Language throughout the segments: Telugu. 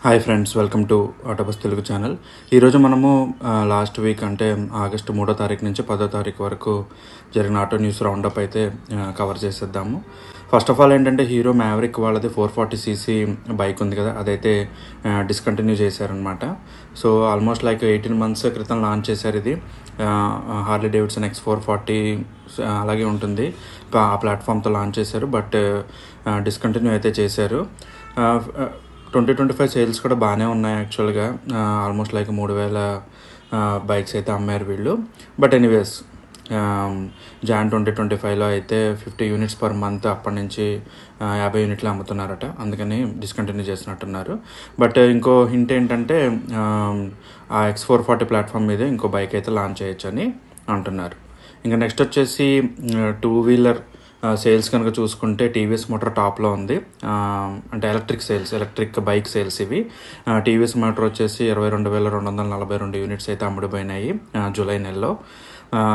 Hi friends, welcome to autobus Telugu channel. ఈరోజు మనము లాస్ట్ వీక్ అంటే ఆగస్టు 3వ తారీఖు నుంచి 10వ తారీఖు వరకు జరిగిన ఆటో న్యూస్ రౌండప్ అయితే కవర్ చేసేద్దాము. ఫస్ట్ ఆఫ్ ఆల్ ఏంటంటే హీరో మ్యావరిక్ వాళ్ళది 440cc బైక్ ఉంది కదా, అదైతే డిస్కంటిన్యూ చేశారనమాట. సో ఆల్మోస్ట్ లైక్ 18 months క్రితం లాంచ్ చేశారు. ఇది హార్లీ డేవిడ్సన్ X440 అలాగే ఉంటుంది, ఆ ప్లాట్ఫామ్తో లాంచ్ చేశారు. బట్ డిస్కంటిన్యూ అయితే చేశారు. 2025 సేల్స్ కూడా బాగానే ఉన్నాయి యాక్చువల్గా. ఆల్మోస్ట్ లైక్ 3,000 బైక్స్ అయితే అమ్మారు వీళ్ళు. బట్ ఎనీవేస్ జాన్ 2025లో అయితే 50 units per month అప్పటి నుంచి 50 units అమ్ముతున్నారట, అందుకని డిస్కంటిన్యూ చేసినట్టున్నారు. బట్ ఇంకో హింట్ ఏంటంటే ఆ X440 ప్లాట్ఫామ్ మీద ఇంకో బైక్ అయితే లాంచ్ చేయొచ్చు అని అంటున్నారు. ఇంకా నెక్స్ట్ వచ్చేసి 2-wheeler సేల్స్ కనుక చూసుకుంటే టీవీఎస్ మోటార్ టాప్లో ఉంది. అంటే ఎలక్ట్రిక్ బైక్ సేల్స్ ఇవి. టీవీఎస్ మోటార్ వచ్చేసి 22,242 units అయితే అమ్ముడుపోయినాయి జూలై నెలలో.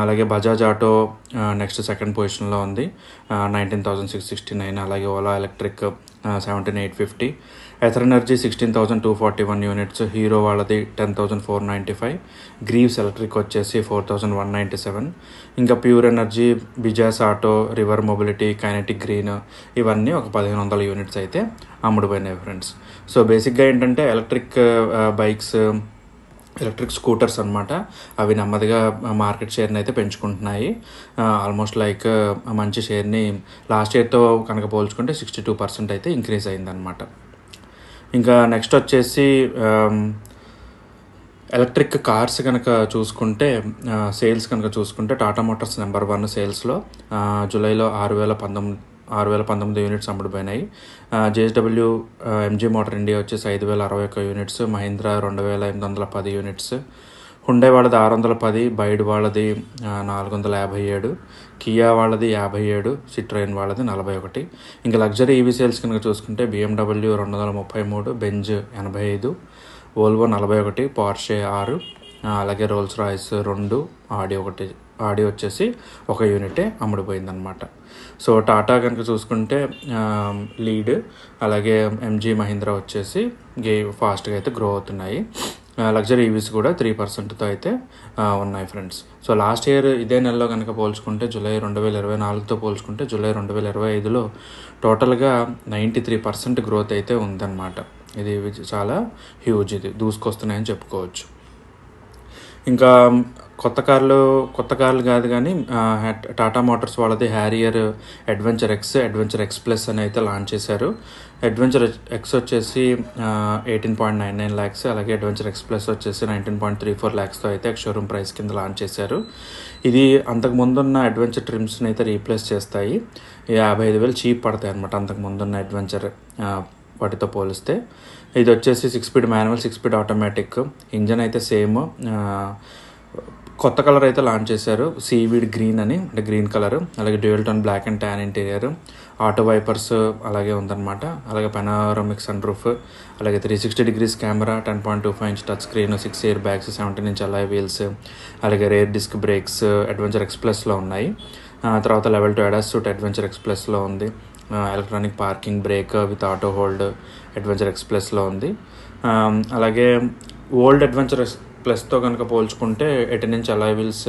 అలాగే బజాజ్ ఆటో నెక్స్ట్ సెకండ్ పొజిషన్లో ఉంది, 19,669. అలాగే Ola electric 17,850. Ather energy 16,241 units. Hero వాళ్ళది 10,495. గ్రీవ్స్ ఎలక్ట్రిక్ వచ్చేసి 4,197. ఇంకా Pure energy, BGauss auto, River mobility, Kinetic green ఇవన్నీ ఒక 1,500 units అయితే అమ్ముడుపోయినాయి ఫ్రెండ్స్. సో బేసిక్గా ఏంటంటే ఎలక్ట్రిక్ స్కూటర్స్ అనమాట, అవి నెమ్మదిగా మార్కెట్ షేర్ని అయితే పెంచుకుంటున్నాయి. ఆల్మోస్ట్ లైక్ మంచి షేర్ని లాస్ట్ ఇయర్తో కనుక పోల్చుకుంటే 62% అయితే ఇంక్రీజ్ అయిందనమాట. ఇంకా నెక్స్ట్ వచ్చేసి ఎలక్ట్రిక్ కార్స్ కనుక చూసుకుంటే సేల్స్ కనుక చూసుకుంటే టాటా మోటార్స్ నెంబర్ 1 సేల్స్లో. జూలైలో 6,019 units అమ్ముడుపోయినాయి. JSW MG motor India వచ్చేసి 5,061 units. మహీంద్రా 2,810 units. హుండై వాళ్ళది 610, బైడ్ వాళ్ళది 457, కియా వాళ్ళది 57, సిట్రోయిన్ వాళ్ళది 41. ఇంకా లగ్జరీ ఈవీ సేల్స్ కనుక చూసుకుంటే BMW 233, బెంజ్ 85, వోల్వో 41, పోర్షే 6, అలాగే రోల్స్ రాయిస్ 2, ఆడి వచ్చేసి 1 యూనిటే అమ్ముడుపోయిందనమాట. సో టాటా కనుక చూసుకుంటే లీడ్, అలాగే ఎంజీ మహీంద్రా వచ్చేసి ఫాస్ట్గా అయితే గ్రో అవుతున్నాయి. లగ్జరీ ఈవీస్ కూడా 3%తో అయితే ఉన్నాయి ఫ్రెండ్స్. సో లాస్ట్ ఇయర్ ఇదే నెలలో కనుక పోల్చుకుంటే జూలై 2024తో పోల్చుకుంటే జూలై 2025లో టోటల్గా 93% గ్రోత్ అయితే ఉందన్నమాట. ఇది చాలా హ్యూజ్, ఇది దూసుకొస్తున్నాయని చెప్పుకోవచ్చు. ఇంకా కొత్త కార్లు కాదు కానీ టాటా మోటార్స్ వాళ్ళది హ్యారియర్ అడ్వెంచర్ ఎక్స్ ప్లస్ అని అయితే లాంచ్ చేశారు. అడ్వెంచర్ ఎక్స్ వచ్చేసి 18.99 lakhs, అలాగే అడ్వెంచర్ ఎక్స్ ప్లస్ వచ్చేసి 19.34 lakhsతో అయితే షోరూమ్ ప్రైస్ కింద లాంచ్ చేశారు. ఇది అంతకు ముందున్న అడ్వెంచర్ ట్రిమ్స్ని అయితే రీప్లేస్ చేస్తాయి. 55,000 చీప్ పడతాయి అనమాట అంతకు ముందున్న అడ్వెంచర్ వాటితో పోలిస్తే. ఇది వచ్చేసి 6-speed manual, 6-speed automatic. Engine అయితే సేమ్. కొత్త కలర్ అయితే లాంచ్ చేశారు, సీవీడ్ గ్రీన్ అని, అంటే గ్రీన్ కలర్. అలాగే dual tone black and tan interior, auto wipers అలాగే ఉందన్నమాట. అలాగే పెనారమిక్ సన్ రూఫ్, అలాగే 360 degrees camera, 10.25 inch touch screen, 6 air bags, 17 inch alloy wheels, అలాగే రేర్ డిస్క్ బ్రేక్స్ అడ్వెంచర్ ఎక్స్ప్రెస్లో ఉన్నాయి. తర్వాత లెవెల్ 2 ADAS సూట్ అడ్వెంచర్ ఎక్స్ప్రెస్లో ఉంది. Electronic parking break with auto hold adventure ఎక్స్ప్రెస్లో ఉంది. అలాగే ఓల్డ్ అడ్వెంచర్ ప్లస్తో కనుక పోల్చుకుంటే 18 inch అలాయ్ వీల్స్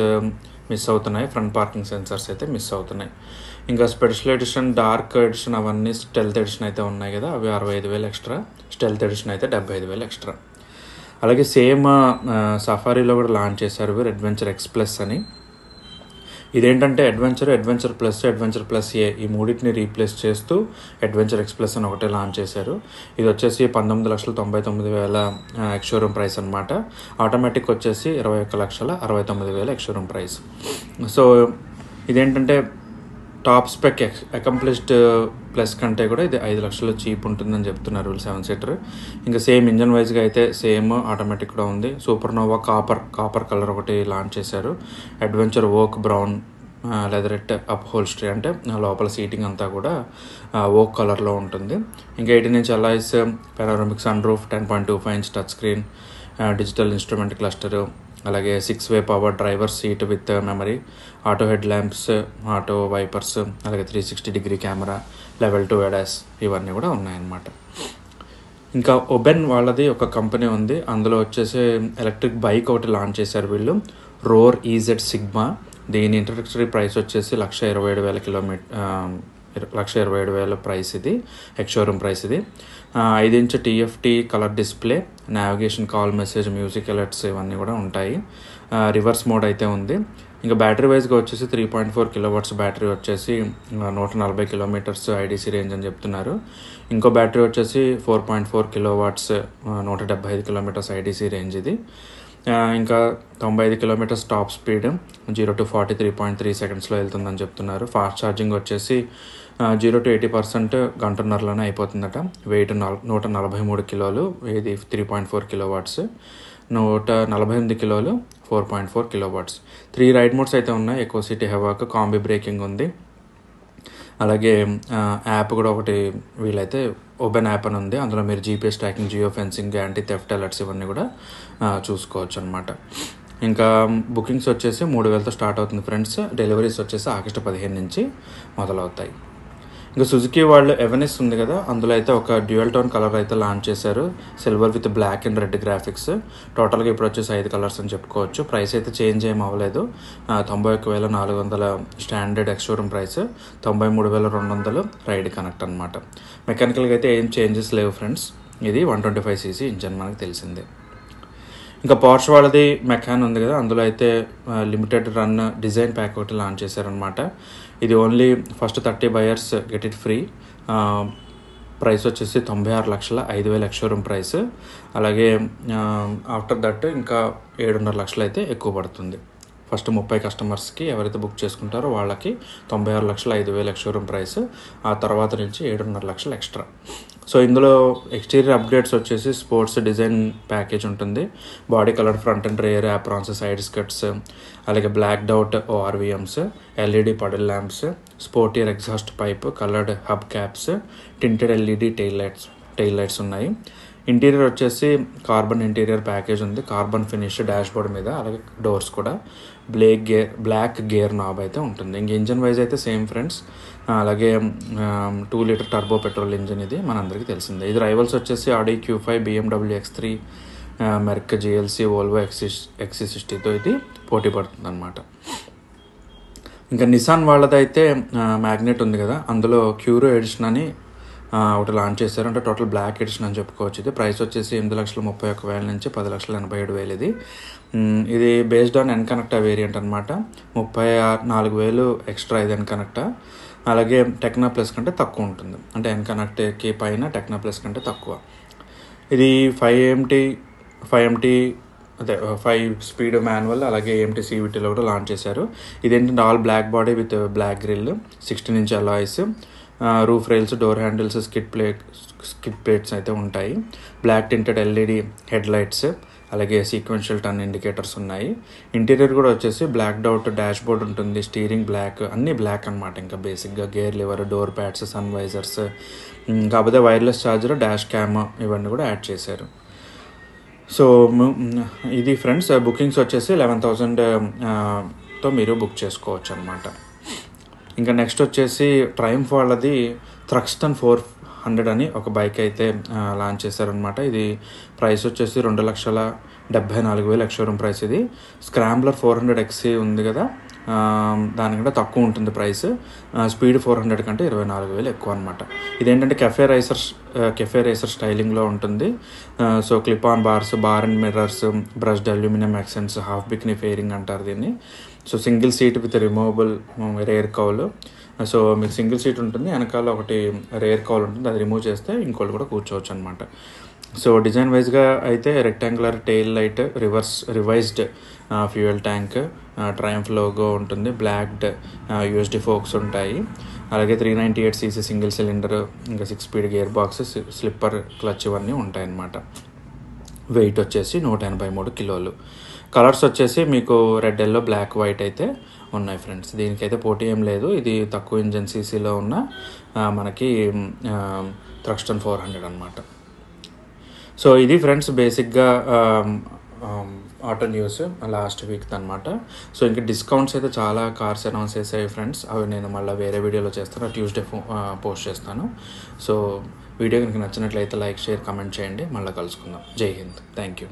మిస్ అవుతున్నాయి, ఫ్రంట్ పార్కింగ్ సెన్సర్స్ అయితే మిస్ అవుతున్నాయి. ఇంకా స్పెషల్ ఎడిషన్, డార్క్ ఎడిషన్ అవన్నీ స్టెల్త్ ఎడిషన్ అయితే ఉన్నాయి కదా, అవి 65,000 ఎక్స్ట్రా, స్టెల్త్ ఎడిషన్ అయితే 75,000 ఎక్స్ట్రా. అలాగే సేమ్ సఫారీలో కూడా లాంచ్ చేశారు అడ్వెంచర్ ఎక్స్ ప్లస్ అని. ఇదేంటంటే అడ్వెంచర్ ప్లస్ ఏ ఈ మూడింటిని రీప్లేస్ చేస్తూ అడ్వెంచర్ ఎక్స్ప్రెస్ అని ఒకటే లాంచ్ చేశారు. ఇది వచ్చేసి 19,99,000 ఎక్స్-షోరూమ్ ప్రైస్ అనమాట. ఆటోమేటిక్ వచ్చేసి 21,69,000 ఎక్స్-షోరూమ్ ప్రైస్. సో ఇదేంటంటే టాప్ స్పెక్ అకంప్లిష్డ్ ప్లస్ కంటే కూడా ఇది 5 లక్షలు చీప్ ఉంటుందని చెప్తున్నారు 7-seater. ఇంకా సేమ్ ఇంజన్ వైజ్గా అయితే సేమ్ ఆటోమేటిక్ కూడా ఉంది. సూపర్నోవా కాపర్ కలర్ ఒకటి లాంచ్ చేశారు. అడ్వెంచర్ ఓక్ బ్రౌన్ లెదరెట్ అప్ హోల్స్ట్రీ, అంటే లోపల సీటింగ్ అంతా కూడా ఓక్ కలర్లో ఉంటుంది. ఇంకా 18 inch alloys, panoramic sunroof, 10.25 inch touch screen, digital instrument cluster, అలాగే 6-way power driver seat with memory, auto headlamps, auto wipers, అలాగే 360 degree కెమెరా, లెవెల్ 2 ADAS ఇవన్నీ కూడా ఉన్నాయన్నమాట. ఇంకా ఒబెన్ వాళ్ళది ఒక కంపెనీ ఉంది, అందులో వచ్చేసి ఎలక్ట్రిక్ బైక్ ఒకటి లాంచ్ చేశారు వీళ్ళు, రోర్ ఈజెడ్ సిగ్మా. దీని ఇంట్రడక్టరీ ప్రైస్ వచ్చేసి 1,27,000 కిలోమీటర్ 1,27,000 ప్రైస్, ఇది ఎక్స్ షోరూమ్ ప్రైస్. ఇది 5 inch TFT colour display, navigation, call, message, music alerts ఇవన్నీ కూడా ఉంటాయి. రివర్స్ మోడ్ అయితే ఉంది. ఇంకా బ్యాటరీ వైజ్గా వచ్చేసి 3.4 kW బ్యాటరీ వచ్చేసి 140 కిలోమీటర్స్ IDC రేంజ్ అని చెప్తున్నారు. ఇంకో బ్యాటరీ వచ్చేసి 4.4 kW 175 కిలోమీటర్స్ IDC రేంజ్ ఇది. ఇంకా 95 కిలోమీటర్స్ టాప్ స్పీడ్, 0 to 40 3.3 సెకండ్స్లో వెళ్తుందని చెప్తున్నారు. ఫాస్ట్ ఛార్జింగ్ వచ్చేసి 0 to 80% గంటన్నరలోనే అయిపోతుందట. వెయిట్ 143 కిలోలు, ఇది 3.4 kW, 148 కిలోలు 4.4 kW. 3 రైడ్ మోడ్స్ అయితే ఉన్నాయి, echo city, havoc, combi breaking ఉంది. అలాగే యాప్ కూడా ఒకటి వీలైతే ఓపెన్ యాప్ అని ఉంది, అందులో మీరు GPS tracking, geo fencing, anti theft alerts ఇవన్నీ కూడా చూసుకోవచ్చు అనమాట. ఇంకా బుకింగ్స్ వచ్చేసి 3,000తో స్టార్ట్ అవుతుంది ఫ్రెండ్స్. డెలివరీస్ వచ్చేసి ఆగస్టు 15 నుంచి మొదలవుతాయి. ఇంకా సుజుకి వాళ్ళు ఎవెనిస్ ఉంది కదా, అందులో అయితే ఒక డ్యూయల్ టోన్ కలర్ అయితే లాంచ్ చేశారు, silver with black and red graphics. టోటల్గా ఇప్పుడు వచ్చేసి 5 కలర్స్ అని చెప్పుకోవచ్చు. ప్రైస్ అయితే చేంజ్ ఏం అవ్వలేదు. 91,400 standard ex showroom price, 93,200 ride connect అనమాట. మెకానికల్గా అయితే ఏం చేంజెస్ లేవు ఫ్రెండ్స్. ఇది 125cc ఇంజన్ మనకు తెలిసిందే. ఇంకా పోర్ష్ వాళ్ళది మెకాన్ ఉంది కదా, అందులో అయితే లిమిటెడ్ రన్ డిజైన్ ప్యాక్ ఒకటి లాంచ్ చేశారనమాట. ఇది only first 30 buyers get it free. Price వచ్చేసి 96,05,000 ఎక్స్ షోరూమ్ ప్రైస్. అలాగే ఆఫ్టర్ దట్ ఇంకా 7.5 లక్షలు అయితే ఎక్కువ పడుతుంది. ఫస్ట్ 30 కస్టమర్స్కి ఎవరైతే బుక్ చేసుకుంటారో వాళ్ళకి 96,05,000 ఎక్స్ షోరూమ్ ప్రైస్. ఆ తర్వాత నుంచి 7.5 లక్షలు ఎక్స్ట్రా. సో ఇందులో ఎక్స్టీరియర్ అప్డేట్స్ వచ్చేసి స్పోర్ట్స్ డిజైన్ ప్యాకేజ్ ఉంటుంది. Body colour, front and rear aprons, side skirts, అలాగే blacked out ORVMs, LED puddle lamps, sportier exhaust pipe, coloured hub caps, tinted LED tail lights ఉన్నాయి. ఇంటీరియర్ వచ్చేసి కార్బన్ ఇంటీరియర్ ప్యాకేజ్ ఉంది, కార్బన్ ఫినిష్ డాష్ బోర్డ్ మీద, అలాగే డోర్స్ కూడా బ్లాక్ గేర్ నాబ్ అయితే ఉంటుంది. ఇంక ఇంజన్ వైజ్ అయితే సేమ్ ఫ్రెండ్స్. అలాగే 2 లీటర్ టర్బో పెట్రోల్ ఇంజన్, ఇది మనందరికీ తెలిసిందే. ఇది రైవల్స్ వచ్చేసి Audi Q5, BMW X3, Merc GLC, Volvo XC60తో ఇది పోటీ పడుతుంది అనమాట. ఇంకా నిసాన్ వాళ్ళదైతే మ్యాగ్నెట్ ఉంది కదా, అందులో క్యూరో ఎడిషన్ అని ఒకటి లాంచ్ చేశారు, అంటే టోటల్ బ్లాక్ ఎడిషన్ అని చెప్పుకోవచ్చు. ఇది ప్రైస్ వచ్చేసి 8,31,000 నుంచి 10,87,000 ఇది బేస్డ్ ఆన్ ఎన్ కనెక్టా వేరియంట్ అనమాట. 34,000 ఎక్స్ట్రా ఇది ఎన్ కనెక్టా. అలాగే టెక్నా ప్లస్ కంటే తక్కువ ఉంటుంది, అంటే ఎన్ కనెక్ట్కి పైన టెక్నా ప్లస్ కంటే తక్కువ. ఇది 5MT అదే 5 స్పీడ్ మాన్యువల్, అలాగే AMT CVTలో కూడా లాంచ్ చేశారు. ఇదేంటంటే all black body with black grille, 16 inch alloys, roof rails, door handles, skid plates అయితే ఉంటాయి. Black tinted LED headlights, అలాగే సీక్వెన్షియల్ టర్న్ ఇండికేటర్స్ ఉన్నాయి. ఇంటీరియర్ కూడా వచ్చేసి బ్లాక్ డౌట్ డాష్ బోర్డ్ ఉంటుంది, స్టీరింగ్ బ్లాక్, అన్నీ బ్లాక్ అనమాట. ఇంకా బేసిక్గా gear lever, door pads, sun visors, కాకపోతే వైర్లెస్ ఛార్జర్, డాష్ క్యామ్ ఇవన్నీ కూడా యాడ్ చేశారు. సో ఇది ఫ్రెండ్స్, బుకింగ్స్ వచ్చేసి 11,000తో మీరు బుక్ చేసుకోవచ్చు అనమాట. ఇంకా నెక్స్ట్ వచ్చేసి ట్రయంఫ్ వాళ్ళది థ్రక్స్టన్ 400 అని ఒక బైక్ అయితే లాంచ్ చేశారనమాట. ఇది ప్రైస్ వచ్చేసి 2,74,000 ఎక్స్ షోరూమ్ ప్రైస్. ఇది స్క్రాంబ్లర్ 400XC ఉంది కదా, దానికంటే తక్కువ ఉంటుంది ప్రైస్. స్పీడ్ 400 కంటే 24,000 ఎక్కువ అనమాట. ఇదేంటంటే కెఫే రేసర్ స్టైలింగ్లో ఉంటుంది. So clip on bars, bar and mirrors, brushed aluminium accents, half bikini fairing అంటారు దీన్ని. So single seat with removable rear cowl. So మీకు సింగిల్ సీట్ ఉంటుంది, వెనకాల ఒకటి రేర్ కౌల్ ఉంటుంది, అది రిమూవ్ చేస్తే ఇంకోటి కూడా కూర్చోవచ్చు అనమాట. సో డిజైన్ వైజ్గా అయితే rectangular tail light, revised fuel tank, Triumph logo ఉంటుంది, బ్లాక్డ్ USD ఫోక్స్ ఉంటాయి. అలాగే 398cc సింగిల్ సిలిండర్, ఇంకా 6 speed gear box, slipper clutch ఇవన్నీ ఉంటాయి అన్నమాట. వెయిట్ వచ్చేసి 183 కిలోలు. కలర్స్ వచ్చేసి మీకు రెడ్, ఎల్లో, బ్లాక్, వైట్ అయితే ఉన్నాయి ఫ్రెండ్స్. దీనికైతే పోటీ ఏం లేదు. ఇది తక్కువ ఇంజన్ సీసీలో ఉన్న మనకి థ్రక్స్టన్ 400 అనమాట. సో ఇది ఫ్రెండ్స్ బేసిక్గా ఆటో న్యూస్ లాస్ట్ వీక్ అనమాట. సో ఇంకా డిస్కౌంట్స్ అయితే చాలా కార్స్ అనౌన్స్ చేసాయి ఫ్రెండ్స్. అవి నేను మళ్ళీ వేరే వీడియోలో చేస్తాను, ట్యూస్డే పోస్ట్ చేస్తాను. సో వీడియో కనుక నచ్చినట్లయితే లైక్, షేర్, కామెంట్ చేయండి. మళ్ళీ కలుసుకుందాం. జై హింద్. Thank you.